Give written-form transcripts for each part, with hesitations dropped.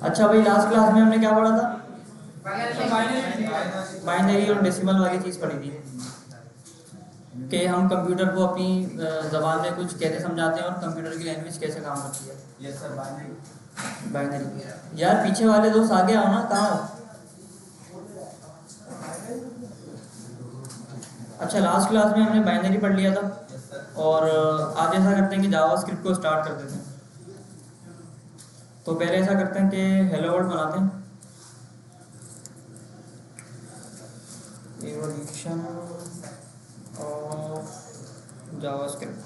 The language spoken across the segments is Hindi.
अच्छा भाई, लास्ट क्लास में हमने क्या पढ़ा था? बाइनरी बाइनरी और डेसिमल वाली चीज़ पढ़ी थी कि हम कंप्यूटर को अपनी ज़बान में कुछ कैसे समझाते हैं और कंप्यूटर की लैंग्वेज कैसे काम करती है। Yes sir. Binary binary. यार पीछे वाले दोस्त आगे आओ ना, कहाँ हो? अच्छा, लास्ट क्लास में हमने बाइनरी पढ़ लिया था यस सर। और आज ऐसा करते हैं कि जावा स्क्रिप्ट को स्टार्ट कर देते हैं। तो पहले ऐसा करते हैं कि हेलो वर्ल्ड बनाते हैं। Evolution of JavaScript.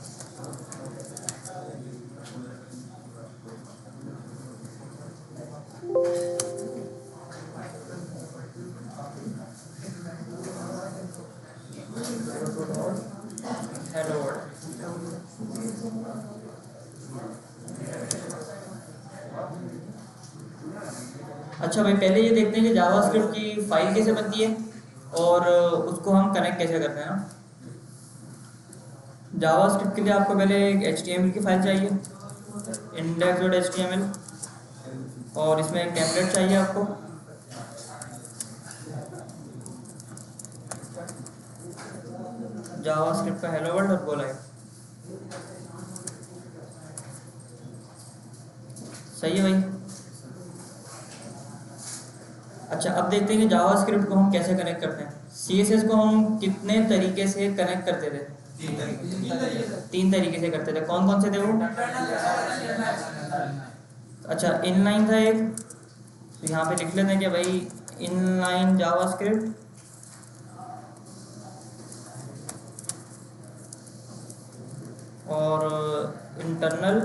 Hello world. अच्छा भाई, पहले ये देखते हैं कि जावास्क्रिप्ट की फाइल कैसे बनती है और उसको हम कनेक्ट कैसे करते हैं ना। जावास्क्रिप्ट के लिए आपको पहले एक HTML की फाइल चाहिए, index.html, और इसमें एक टेम्पलेट चाहिए आपको। जावास्क्रिप्ट का हेलो वर्ल्ड और गो लाइव। सही है भाई। अच्छा, अब देखते हैं कि जावास्क्रिप्ट को हम कैसे कनेक्ट करते हैं। CSS को हम कितने तरीके से कनेक्ट करते थे? तीन तरीके से करते थे। कौन कौन से थे वो? अच्छा, इनलाइन था एक, तो यहाँ पे लिख लेते हैं कि भाई इनलाइन जावास्क्रिप्ट, और इंटरनल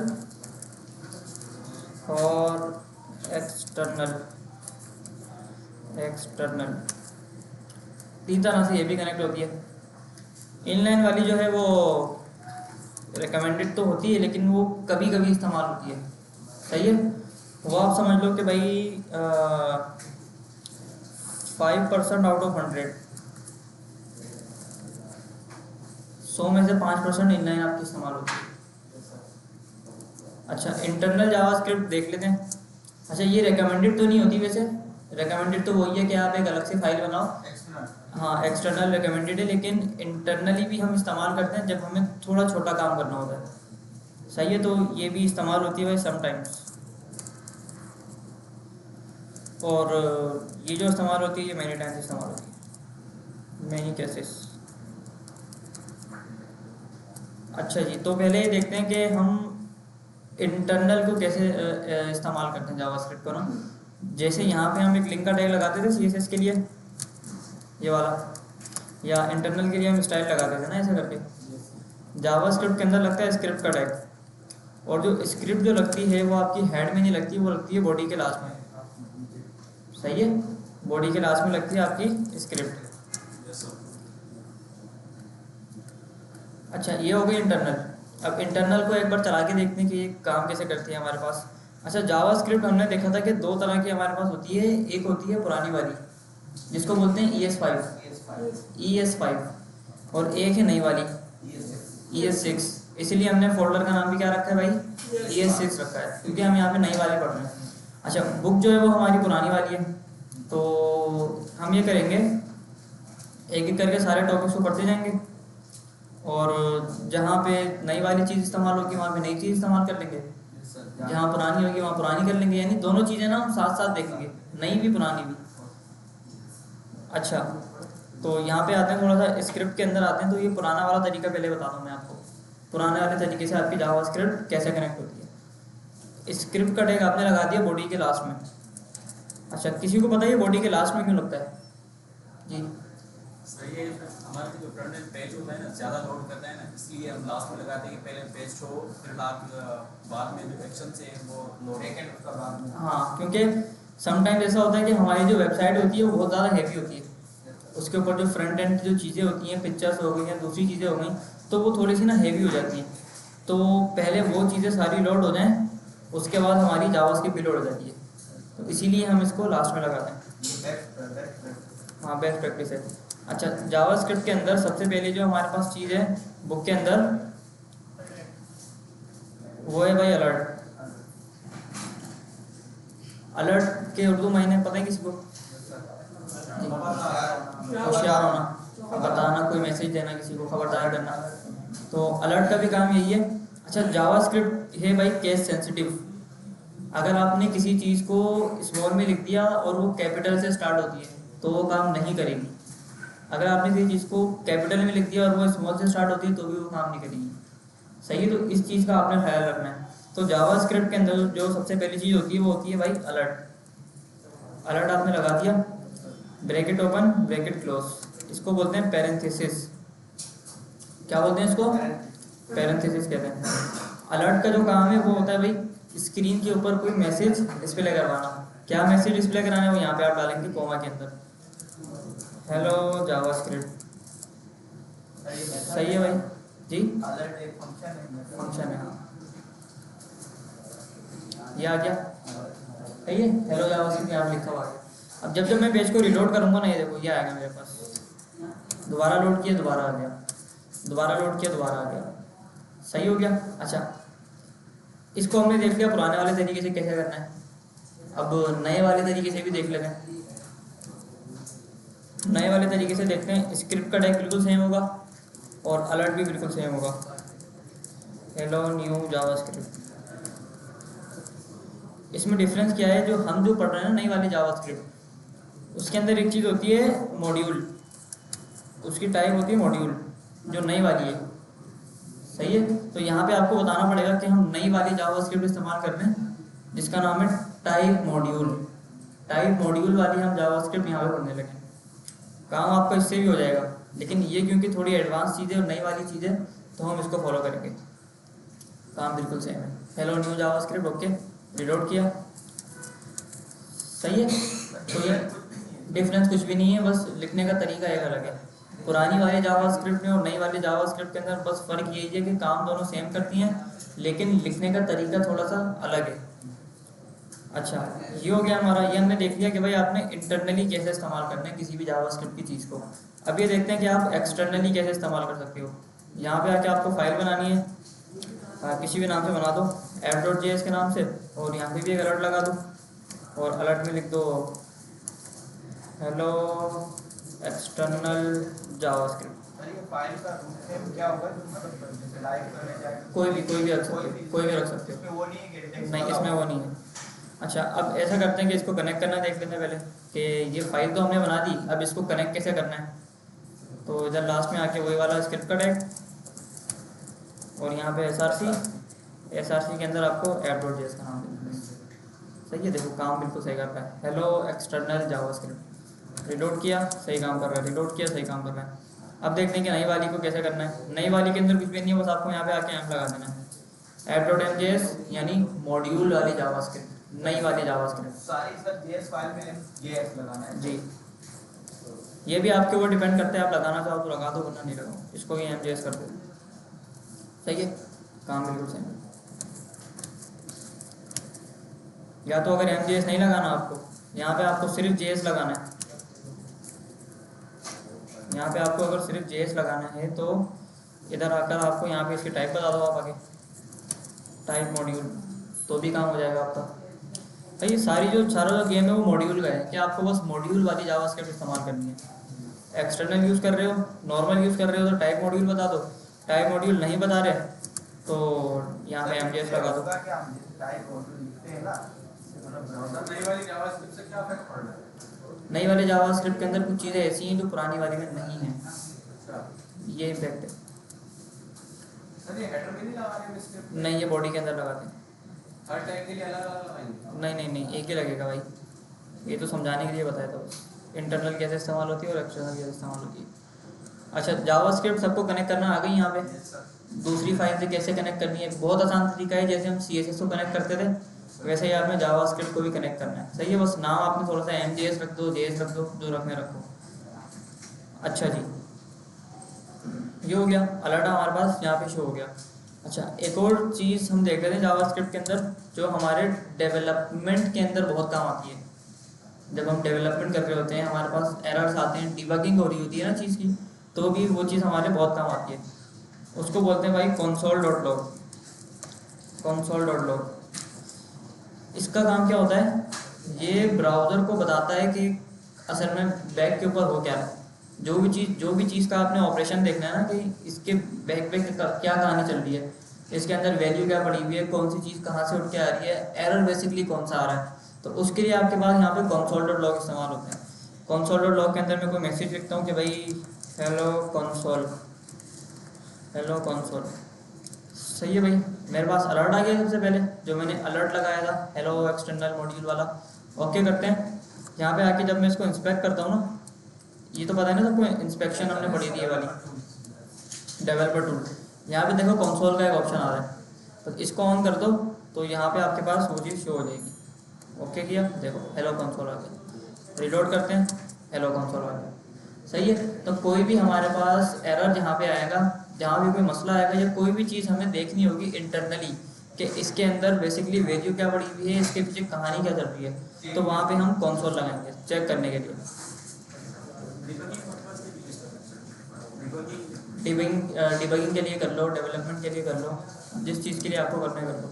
और एक्सटर्नल। तीन तरह से ये भी कनेक्ट होती है। इनलाइन वाली जो है वो रिकमेंडेड तो होती है, लेकिन वो कभी कभी इस्तेमाल होती है। सही है, वो आप समझ लो कि भाई 5% आउट ऑफ 100, 100 में से 5% इनलाइन आपकी इस्तेमाल होती है। अच्छा, इंटरनल जावास्क्रिप्ट देख लेते हैं। अच्छा, ये रिकमेंडेड तो नहीं होती वैसे। रिकमेंडेड तो वही है कि आप एक अलग से फाइल बनाओ। हाँ, एक्सटर्नल रिकमेंडेड है, लेकिन इंटरनली भी हम इस्तेमाल करते हैं जब हमें थोड़ा छोटा काम करना होता है। सही है, तो ये भी इस्तेमाल होती है भाई समटाइम्स। और ये जो इस्तेमाल होती है ये मैनी टाइम्स इस्तेमाल होती है, मैनी केसेस। अच्छा जी, तो पहले ये देखते हैं कि हम इंटरनल को कैसे इस्तेमाल करते हैं जावास्क्रिप्ट को ना। जैसे यहाँ पे हम एक लिंक का टैग लगाते थे CSS के लिए, ये वाला, या इंटरनल के लिए हम स्टाइल लगाते थे ना ऐसे करके। जावास्क्रिप्ट के अंदर लगता है स्क्रिप्ट का टैग, और जो स्क्रिप्ट जो लगती है वो आपकी हेड में नहीं लगती, वो लगती है बॉडी के लास्ट में। सही है, बॉडी के लास्ट में लगती है आपकी स्क्रिप्ट। अच्छा, ये हो गई इंटरनल। अब इंटरनल को एक बार चला के देखते हैं कि ये काम कैसे करती है हमारे पास। अच्छा, जावास्क्रिप्ट हमने देखा था कि दो तरह की हमारे पास होती है। एक होती है पुरानी वाली, जिसको बोलते हैं ES5, और एक है नई वाली ES6। इसलिए हमने फोल्डर का नाम भी क्या रखा है भाई? ES6 रखा है, क्योंकि हम यहाँ पे नई वाली पढ़ रहे हैं। अच्छा, बुक जो है वो हमारी पुरानी वाली है, तो हम ये करेंगे एक एक करके सारे टॉपिक्स को पढ़ते जाएंगे, और जहाँ पे नई वाली चीज़ इस्तेमाल होगी वहाँ पे नई चीज़ इस्तेमाल कर लेंगे, जहाँ पुरानी होगी वहाँ पुरानी कर लेंगे। यानी दोनों चीज़ें ना हम साथ साथ देखेंगे, नई भी पुरानी भी। अच्छा, तो यहाँ पे आते हैं, थोड़ा सा स्क्रिप्ट के अंदर आते हैं। तो ये पुराना वाला तरीका पहले बताता हूँ मैं आपको, पुराने वाले तरीके से आपकी जावास्क्रिप्ट कैसे कनेक्ट होती है। स्क्रिप्ट का टैग आपने लगा दिया बॉडी के लास्ट में। अच्छा, किसी को पता है बॉडी के लास्ट में क्यों लगता है? जी सही है। हमारा जो फ्रंट एंड पेज होता है ना, ज़्यादा लोड करता है ना, इसलिए हम लास्ट में लगाते हैं कि पहले पेज शो, फिर बाद में जो एक्शन से वो लोड उसका बाद में। हाँ, क्योंकि समटाइम्स ऐसा होता है कि हमारी जो वेबसाइट होती है वो बहुत ज़्यादा हैवी होती है। उसके ऊपर जो फ्रंट एंड की जो चीज़ें होती हैं, पिक्चर्स हो गई या दूसरी चीज़ें हो गई, तो वो थोड़ी सी ना हैवी हो जाती हैं। तो पहले वो चीज़ें सारी लोड हो जाएं, उसके बाद हमारी जावास्क्रिप्ट भी लोड हो जाती है। तो इसीलिए हम इसको लास्ट में लगाते हैं। हाँ, बेस्ट प्रैक्टिस है। अच्छा, जावास्क्रिप्ट के अंदर सबसे पहले जो हमारे पास चीज़ है बुक के अंदर, वो है भाई अलर्ट। अलर्ट के उर्दू मायने पता है किसी को? होशियार होना, बताना, कोई मैसेज देना, किसी को खबरदार करना। तो अलर्ट का भी काम यही है। अच्छा, जावास्क्रिप्ट है भाई केस सेंसिटिव। अगर आपने किसी चीज़ को स्मॉल में लिख दिया और वो कैपिटल से स्टार्ट होती है तो वो काम नहीं करेगी। अगर आपने किसी चीज़ को कैपिटल में लिख दिया और वो स्मॉल से स्टार्ट होती है तो भी वो काम नहीं करेगी। सही है, तो इस चीज़ का आपने ख्याल रखना है। तो जावास्क्रिप्ट के अंदर जो सबसे पहली चीज़ होती है वो होती है भाई अलर्ट। अलर्ट आपने लगा दिया, ब्रैकेट ओपन ब्रैकेट क्लोज, इसको बोलते हैं पैरेंथेसिस। क्या बोलते हैं इसको? पैरेंथेसिस कहते हैं। अलर्ट का जो काम है वो होता है भाई स्क्रीन के ऊपर कोई मैसेज डिस्प्ले करवाना। क्या मैसेज डिस्प्ले कराना है वो यहाँ पे आप डालेंगे कोमा के अंदर, हेलो जावास्क्रिप्ट। सही है भाई जी, अलर्ट एक फंक्शन है, फंक्शन है। हाँ, ये आ गया। सही है, हेलो जावास्क्रिप्ट यहाँ लिखा हुआ है। अब जब मैं पेज को रिलोड करूँगा ना, ये देखो ये आएगा मेरे पास। दोबारा लोड किया, दोबारा आ गया, दोबारा लोड किया, दोबारा आ गया। सही हो गया। अच्छा, इसको हमने देख लिया पुराने वाले तरीके से कैसे करना है। अब नए वाले तरीके से भी देख लेते हैं। नए वाले तरीके से देखते हैं। स्क्रिप्ट का टैग बिल्कुल सेम होगा और अलर्ट भी बिल्कुल सेम होगा। Hello new JavaScript. इसमें डिफरेंस क्या है, जो हम जो पढ़ रहे हैं ना नई वाली जावास्क्रिप्ट, उसके अंदर एक चीज़ होती है मॉड्यूल, उसकी टाइप होती है मॉड्यूल जो नई वाली है। सही है, तो यहाँ पे आपको बताना पड़ेगा कि हम नई वाली जावास्क्रिप्ट इस्तेमाल कर रहे हैं जिसका नाम है टाइप मॉड्यूल। टाइप मॉड्यूल वाली हम जावास्क्रिप्ट यहाँ पे पढ़ने लगे। काम आपका इससे भी हो जाएगा, लेकिन ये क्योंकि थोड़ी एडवांस चीज़ है और नई वाली चीज़ है तो हम इसको फॉलो करेंगे। काम बिल्कुल सेम है। Hello new JavaScript, okay, reload किया। सही है, तो ये डिफरेंस कुछ भी नहीं है, बस लिखने का तरीका एक अलग है। पुरानी वाले जावास्क्रिप्ट में और नई वाली जावास्क्रिप्ट के अंदर बस फ़र्क यही है कि काम दोनों सेम करती हैं लेकिन लिखने का तरीका थोड़ा सा अलग है। अच्छा, ये हो गया हमारा। ये हमने देख लिया कि भाई आपने इंटरनली कैसे इस्तेमाल करना है किसी भी जावास्क्रिप्ट की चीज़ को। अब ये देखते हैं कि आप एक्सटर्नली कैसे इस्तेमाल कर सकते हो। यहाँ पे आके आपको फाइल बनानी है, किसी भी नाम से बना दो, app.js के नाम से, और यहाँ पे भी एक अलर्ट लगा दो और अलर्ट में लिख दो हेलो एक्सटर्नल जावास्क्रिप्ट। सर ये फाइल का रूट नेम क्या होगा, मतलब जैसे लाइव करने जाए कोई भी रख सकते हो, कोई भी रख सकते हो। इसमें वो नहीं है कि index नहीं, वाला इसमें वो नहीं है। अच्छा, अब ऐसा करते हैं कि इसको कनेक्ट करना देख लेते हैं पहले कि ये फाइल तो हमने बना दी, अब इसको कनेक्ट कैसे करना है। तो इधर लास्ट में आके वही वाला स्क्रिप्ट का टैग और यहाँ पे SRC के अंदर आपको app.js का नाम देना है। सही है, देखो काम बिल्कुल सही कर रहा है। हेलो एक्सटर्नल जावास्क्रिप्ट, रिलोड किया, सही काम कर रहा है, रिलोड किया, सही काम कर रहा है। अब देखते हैं कि नई वाली को कैसे करना है। नई वाली के अंदर कुछ भी नहीं है, बस आपको यहाँ पे आके ऐप लगा देना है, app.mjs यानी मॉड्यूल वाली जावास्क्रिप्ट, नई वाली जावास्क्रिप्ट। सारी सर JS फाइल में JS लगाना है जी, ये भी आपके ऊपर डिपेंड करता है, आप लगाना चाहो तो लगा दो, वरना नहीं लगाओ। इसको भी MJS कर दो। सही है, काम बिल्कुल सही है। या तो अगर MJS नहीं लगाना आपको, यहाँ पे आपको सिर्फ JS लगाना है। यहाँ पे आपको अगर सिर्फ JS लगाना है तो इधर आकर आपको यहाँ पे इसकी टाइप बता दो आप आगे, टाइप मॉड्यूल, तो भी काम हो जाएगा आपका। भाई सारा जो गेम है वो मॉड्यूल का है कि आपको बस मॉड्यूल वाली जावास्क्रिप्ट इस्तेमाल करनी है। एक्सटर्नल यूज़ कर रहे हो, नॉर्मल यूज़ कर रहे हो तो टाइप मॉड्यूल बता दो। टाइप मॉड्यूल नहीं बता रहे तो यहाँ पे MJS लगा दो। क्या हम टाइप मॉड्यूल लिखते हैं ना, मतलब ब्राउज़र नई वाली जावास्क्रिप्ट से क्या इफेक्ट पड़ रहा है? नई वाले जावास्क्रिप्ट के अंदर कुछ चीज़ें ऐसी हैं जो पुरानी वाली में नहीं हैं, अच्छा, ये इम्पैक्ट है। सर ये हेडर में नहीं लगा रहे हैं स्क्रिप्ट? नहीं, ये बॉडी के अंदर लगाते हैं। हर टैग के लिए अलग अलग लगाएंगे? नहीं, एक ही लगेगा भाई, ये तो समझाने के लिए बताया था बस। इंटरनल कैसे इस्तेमाल होती है और एक्सटर्नल कैसे इस्तेमाल होती है। अच्छा, जावास्क्रिप्ट सबको कनेक्ट करना आ गई। यहाँ पे दूसरी फाइल से कैसे कनेक्ट करनी है, बहुत आसान तरीका है। जैसे हम CSS को कनेक्ट करते थे वैसे ही आपने जावास्क्रिप्ट को भी कनेक्ट करना है। सही है, बस नाम आपने थोड़ा सा MJS रख दो, JS रख दो, जो रखने रखो। अच्छा जी, ये हो गया अलर्ट हमारे पास यहाँ पे शो हो गया। अच्छा, एक और चीज़ हम देख रहे थे जावास्क्रिप्ट के अंदर जो हमारे डेवलपमेंट के अंदर बहुत काम आती है। जब हम डेवलपमेंट कर रहे होते हैं, हमारे पास एरर्स आते हैं, डिबगिंग हो रही होती है ना चीज़ की, तो भी वो चीज़ हमारे बहुत काम आती है। उसको बोलते हैं भाई console.log। इसका काम क्या होता है, ये ब्राउज़र को बताता है कि असल में बैक के ऊपर हो क्या है। जो भी चीज़ का आपने ऑपरेशन देखना है ना कि इसके बैक पे क्या कहानी चल रही है, इसके अंदर वैल्यू क्या पड़ी हुई है, कौन सी चीज़ कहाँ से उठ के आ रही है, एरर बेसिकली कौन सा आ रहा है, तो उसके लिए आपके पास यहाँ पे console.log इस्तेमाल होते हैं। console.log के अंदर मैं कोई मैसेज लिखता हूँ कि भाई हेलो कंसोल, सही है भाई, मेरे पास अलर्ट आ गया सबसे पहले, जो मैंने अलर्ट लगाया था हेलो एक्सटर्नल मॉड्यूल वाला। ओके करते हैं। यहाँ पे आके जब मैं इसको इंस्पेक्ट करता हूँ ना, ये तो पता है ना सबको, इंस्पेक्शन हमने पढ़ी थी ये वाली, डेवलपर टूल। यहाँ पे देखो कंसोल का एक ऑप्शन आ रहा है, तो इसको ऑन कर दो तो यहाँ पे आपके पास वो चीज़ शो हो जाएगी। ओके किया, देखो हेलो कंसोल आ गया। रिलोड करते हैं, हेलो कंसोल आ गया। सही है। तो कोई भी हमारे पास एरर जहाँ पे आएगा, जहाँ भी कोई मसला आएगा या कोई भी चीज़ हमें देखनी होगी इंटरनली कि इसके अंदर बेसिकली वैल्यू क्या पड़ी हुई है, इसके पीछे कहानी क्या चल रही है, तो वहाँ पे हम कंसोल लगाएंगे चेक करने के लिए। डिबगिंग के लिए कर लो, डेवलपमेंट के लिए कर लो, जिस चीज़ के लिए आपको करना है कर लो।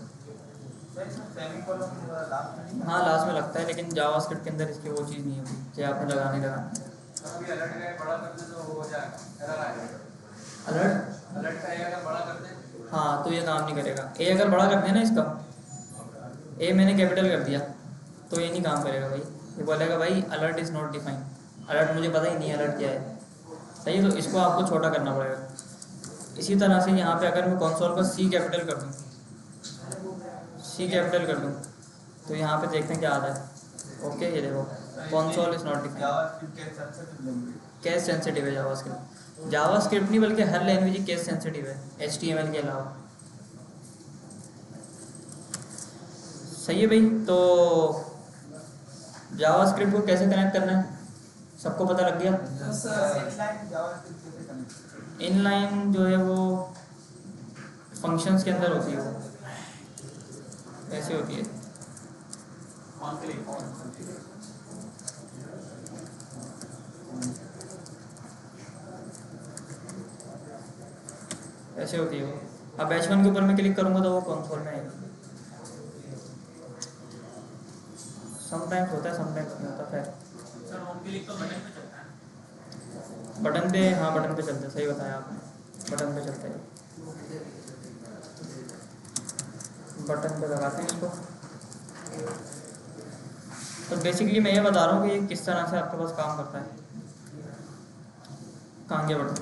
हाँ लास्ट में लगता है, लेकिन जावास्क्रिप्ट के अंदर इसकी वो चीज़ नहीं होती कि आपने लगाने लगा। अलर्ट हाँ, तो ये काम नहीं करेगा। ए अगर बड़ा कर दिया ना इसका, ए मैंने कैपिटल कर दिया तो ये नहीं काम करेगा भाई। ये बोलेगा भाई alert is not defined, alert मुझे पता ही नहीं अलर्ट क्या है। सही है, तो इसको आपको छोटा करना पड़ेगा। इसी तरह से यहाँ पे अगर मैं कंसोल का सी कैपिटल कर दूँ, तो यहाँ पे देखते हैं क्या आता है। ओके ये देखो console is not defined. Case sensitive है जावास्क्रिप्ट, जावास्क्रिप्ट नहीं बल्कि हर लैंग्वेज केस सेंसिटिव है HTML के अलावा। सही है भाई। तो जावास्क्रिप्ट को कैसे कनेक्ट करना है सबको पता लग गया। इनलाइन जो है वो फंक्शंस के अंदर होती है, वो ऐसे होती है। ऐसे होती है वो। अब H1 के ऊपर मैं क्लिक करूंगा तो वो कंसोल में आएगी। समटाइम्स होता है, समटाइम्स नहीं होता। फिर बटन पे, हाँ बटन पे चलता है, सही बताया आपने, बटन पे चलता है। बटन पे लगाते हैं इसको। तो बेसिकली मैं ये बता रहा हूँ कि ये किस तरह से आपके पास काम करता है। कहाँ गया बटन?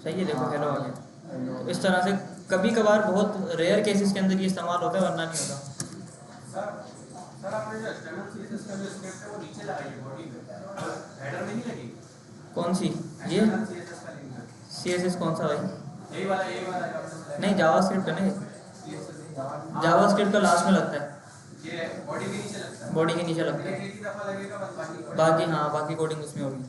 सही है, देखो हेलो आ गया। तो इस तरह से कभी कभार बहुत रेयर केसेस के अंदर ये इस्तेमाल होता है, वरना नहीं होता। सर आपने जो एक्सटर्नल सीएसएस का जो स्क्रिप्ट है वो नीचे लगाइए बॉडी में, हेडर में नहीं लगी। कौन सी? ये CSS कौन सा भाई? यही वाला नहीं, जावास्क्रिप्ट का नहीं, जावास्क्रिप्ट का लास्ट में लगता है, ये बॉडी के नीचे लगता है। बॉडी के नीचे लगता है। एक ही दफा लगेगा बस, बाकी हाँ, बाकी कोडिंग उसमें होगी।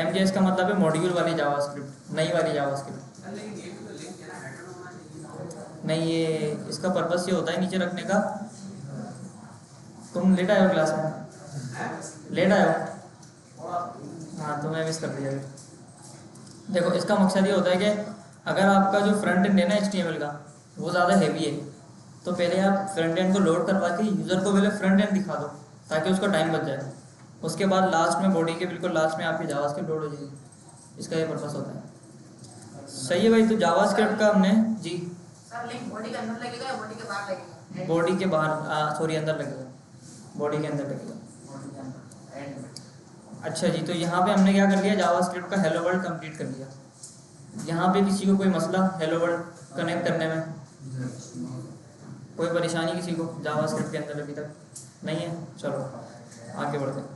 MJS का मतलब है मॉड्यूल वाली जावास्क्रिप्ट, नई वाली जावास्क्रिप्ट। नहीं, ये इसका पर्पस ये होता है नीचे रखने का। तुम लेट आए हो क्लास में, लेट आए हो? हाँ तो मैं मिस कर दिया। देखो इसका मकसद ये होता है कि अगर आपका जो फ्रंट एंड है ना HTML का वो ज़्यादा हैवी है, तो पहले आप फ्रंट एंड को लोड करवा के यूज़र को पहले फ्रंट एंड दिखा दो ताकि उसका टाइम बच जाए। उसके बाद लास्ट में, बॉडी के बिल्कुल लास्ट में आपकी जावास्क्रिप्ट लोड हो जाएगी। इसका ये पर्पस होता है। सही है भाई। तो जावास्क्रिप्ट का हमने जी सर लिंक बॉडी के अंदर लगेगा या बॉडी के बाहर लगेगा? बॉडी के बाहर, सॉरी अंदर लगेगा, बॉडी के अंदर लगेगा। बॉडी के अंदर एंड में। अच्छा जी, तो यहाँ पे हमने क्या कर लिया, जावास्क्रिप्ट का हेलो वर्ल्ड कंप्लीट कर लिया। यहाँ पे किसी को कोई मसला हेलो वर्ल्ड कनेक्ट करने में, कोई परेशानी किसी को जावास्क्रिप्ट के अंदर अभी तक नहीं है? चलो आगे बढ़ते हैं।